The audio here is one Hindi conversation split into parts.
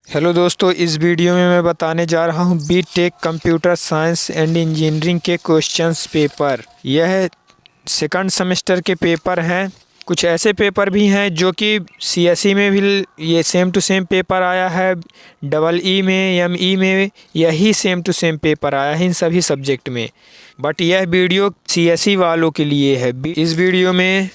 हेलो दोस्तों, इस वीडियो में मैं बताने जा रहा हूं BTech computer science and engineering के क्वेश्चंस पेपर। यह सेकंड सेमेस्टर के पेपर हैं। कुछ ऐसे पेपर भी हैं जो कि सीएसई में भी ये सेम टू सेम पेपर आया है, डबल ई में, एमई में यही सेम टू सेम पेपर आया है इन सभी सब्जेक्ट में। बट यह वीडियो सीएसई वालों के लिए है। इस वीडियो में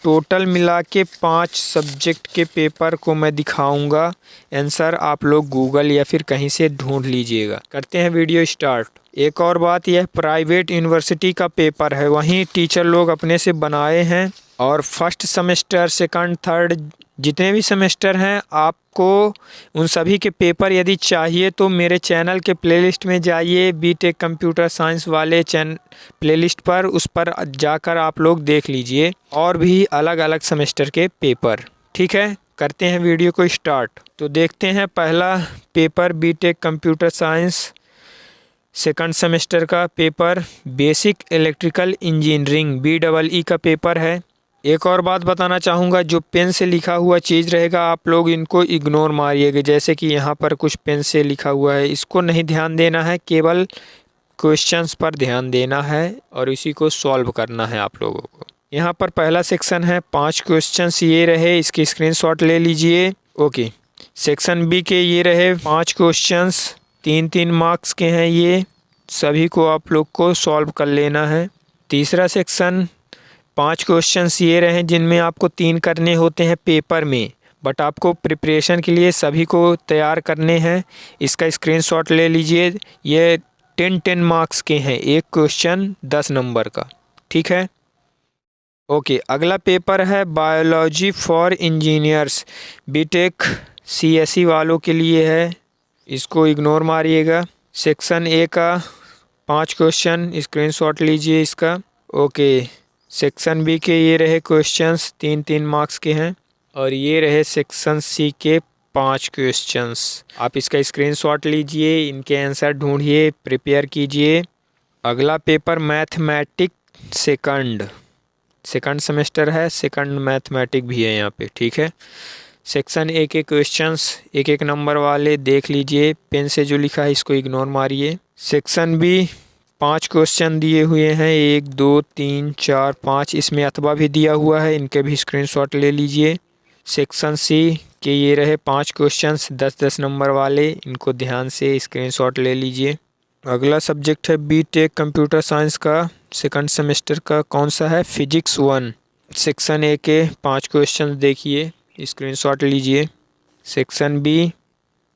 टोटल मिला के 5 सब्जेक्ट के पेपर को मैं दिखाऊंगा। आंसर आप लोग गूगल या फिर कहीं से ढूंढ लीजिएगा। करते हैं वीडियो स्टार्ट। एक और बात, यह प्राइवेट यूनिवर्सिटी का पेपर है, वहीं टीचर लोग अपने से बनाए हैं। और फर्स्ट सेमेस्टर, सेकंड, थर्ड जितने भी सेमेस्टर हैं, आपको उन सभी के पेपर यदि चाहिए तो मेरे चैनल के प्लेलिस्ट में जाइए, बीटेक कंप्यूटर साइंस वाले प्लेलिस्ट पर, उस पर जाकर आप लोग देख लीजिए और भी अलग अलग सेमेस्टर के पेपर। ठीक है, करते हैं वीडियो को स्टार्ट। तो देखते हैं पहला paper, BTech computer science second semester का paper, basic electrical engineering BEE का पेपर है। एक और बात बताना चाहूँगा, जो पेन से लिखा हुआ चीज़ रहेगा आप लोग इनको इग्नोर मारिएगा। जैसे कि यहाँ पर कुछ पेन से लिखा हुआ है, इसको नहीं ध्यान देना है, केवल क्वेश्चंस पर ध्यान देना है और इसी को सॉल्व करना है आप लोगों को। यहाँ पर पहला सेक्शन है, 5 क्वेश्चंस ये रहे, इसके स्क्रीनशॉट ले लीजिए। ओके, सेक्शन बी के ये रहे 5 क्वेश्चंस, 3-3 मार्क्स के हैं, ये सभी को आप लोग को सॉल्व कर लेना है। तीसरा सेक्शन, 5 क्वेश्चंस ये रहे जिनमें आपको 3 करने होते हैं पेपर में, बट आपको प्रिपरेशन के लिए सभी को तैयार करने हैं। इसका स्क्रीनशॉट ले लीजिए। ये 10-10 मार्क्स के हैं, एक क्वेश्चन 10 नंबर का। ठीक है, ओके। अगला पेपर है biology for engineers, BTech CSE वालों के लिए है, इसको इग्नोर मारिएगा। सेक्शन ए का 5 क्वेश्चन, स्क्रीनशॉट लीजिए इसका। ओके, सेक्शन बी के ये रहे क्वेश्चंस, 3-3 मार्क्स के हैं, और ये रहे सेक्शन सी के 5 क्वेश्चंस। आप इसका स्क्रीनशॉट लीजिए, इनके आंसर ढूंढिए, प्रिपेयर कीजिए। अगला पेपर मैथमेटिक्स सेकंड सेमेस्टर है, सेकंड मैथमेटिक्स भी है यहाँ पे। ठीक है, सेक्शन ए के क्वेश्चंस एक एक नंबर वाले देख लीजिए, पेन से जो लिखा है इसको इग्नोर मारिए। सेक्शन बी 5 क्वेश्चन दिए हुए हैं, 1 2 3 4 5, इसमें अथवा भी दिया हुआ है, इनके भी स्क्रीनशॉट ले लीजिए। सेक्शन सी के ये रहे 5 क्वेश्चंस 10-10 नंबर वाले, इनको ध्यान से स्क्रीनशॉट ले लीजिए। अगला सब्जेक्ट है बीटेक कंप्यूटर साइंस का सेकंड सेमेस्टर का, कौन सा है, फिजिक्स 1। सेक्शन ए के 5 क्वेश्चन देखिए, स्क्रीनशॉट लीजिए। सेक्शन बी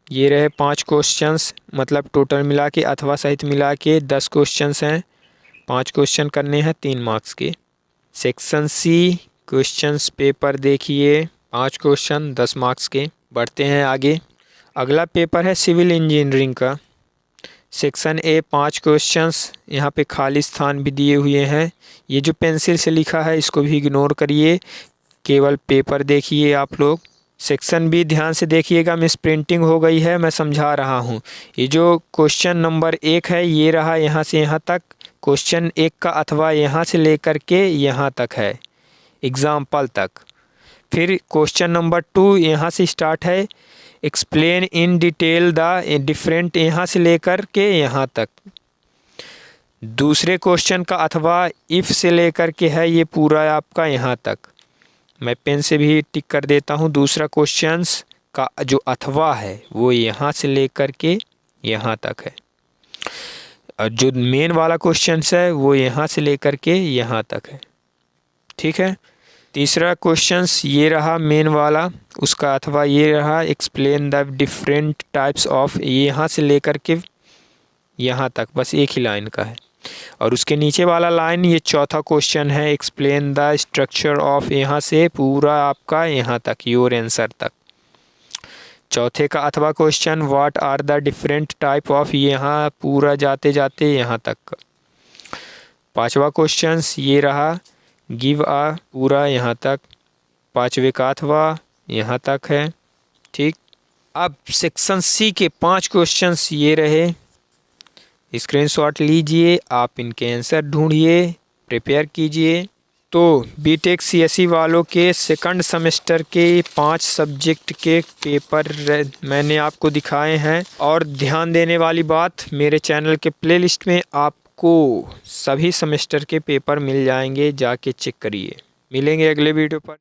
ये रहे 5 क्वेश्चंस, मतलब टोटल मिला के अथवा सहित मिला के 10 क्वेश्चंस हैं, 5 क्वेश्चन करने हैं 3 मार्क्स के। सेक्शन सी क्वेश्चंस पेपर देखिए, 5 क्वेश्चन 10 मार्क्स के। बढ़ते हैं आगे। अगला पेपर है सिविल इंजीनियरिंग का, सेक्शन ए 5 क्वेश्चंस, यहाँ पे खाली स्थान भी दिए हुए हैं। ये जो पेंसिल से लिखा है इसको भी इग्नोर करिए, केवल पेपर देखिए आप लोग। सेक्शन बी ध्यान से देखिएगा, मिस प्रिंटिंग हो गई है, मैं समझा रहा हूँ। ये जो क्वेश्चन नंबर 1 है ये रहा, यहाँ से यहाँ तक क्वेश्चन 1 का अथवा यहाँ से लेकर के यहाँ तक है, एग्जाम्पल तक। फिर क्वेश्चन नंबर 2 यहाँ से स्टार्ट है, explain in detail the different, यहाँ से लेकर के यहाँ तक। दूसरे क्वेश्चन का अथवा इफ़ से लेकर के है ये पूरा आपका यहाँ तक, मैं पेन से भी टिक कर देता हूँ। दूसरा क्वेश्चंस का जो अथवा है वो यहाँ से लेकर के यहाँ तक है, और जो मेन वाला क्वेश्चंस है वो यहाँ से लेकर के यहाँ तक है। ठीक है, तीसरा क्वेश्चंस ये रहा मेन वाला, उसका अथवा ये रहा, explain the different types of, ये यहाँ से लेकर के यहाँ तक, बस एक ही लाइन का है। और उसके नीचे वाला लाइन ये चौथा क्वेश्चन है, एक्सप्लेन द स्ट्रक्चर ऑफ, यहाँ से पूरा आपका यहाँ तक, योर आंसर तक। चौथे का अथवा question, what are the different type of, यहाँ पूरा जाते जाते यहाँ तक। पांचवा क्वेश्चन ये रहा, गिव आ, पूरा यहाँ तक। पांचवे का अथवा यहाँ तक है। ठीक, अब सेक्शन सी के 5 क्वेश्चंस ये रहे, स्क्रीनशॉट लीजिए, आप इनके आंसर ढूंढिए, प्रिपेयर कीजिए। तो बीटेक सीएसई वालों के सेकंड सेमेस्टर के 5 सब्जेक्ट के पेपर मैंने आपको दिखाए हैं। और ध्यान देने वाली बात, मेरे चैनल के प्लेलिस्ट में आपको सभी सेमेस्टर के पेपर मिल जाएंगे, जाके चेक करिए। मिलेंगे अगले वीडियो पर।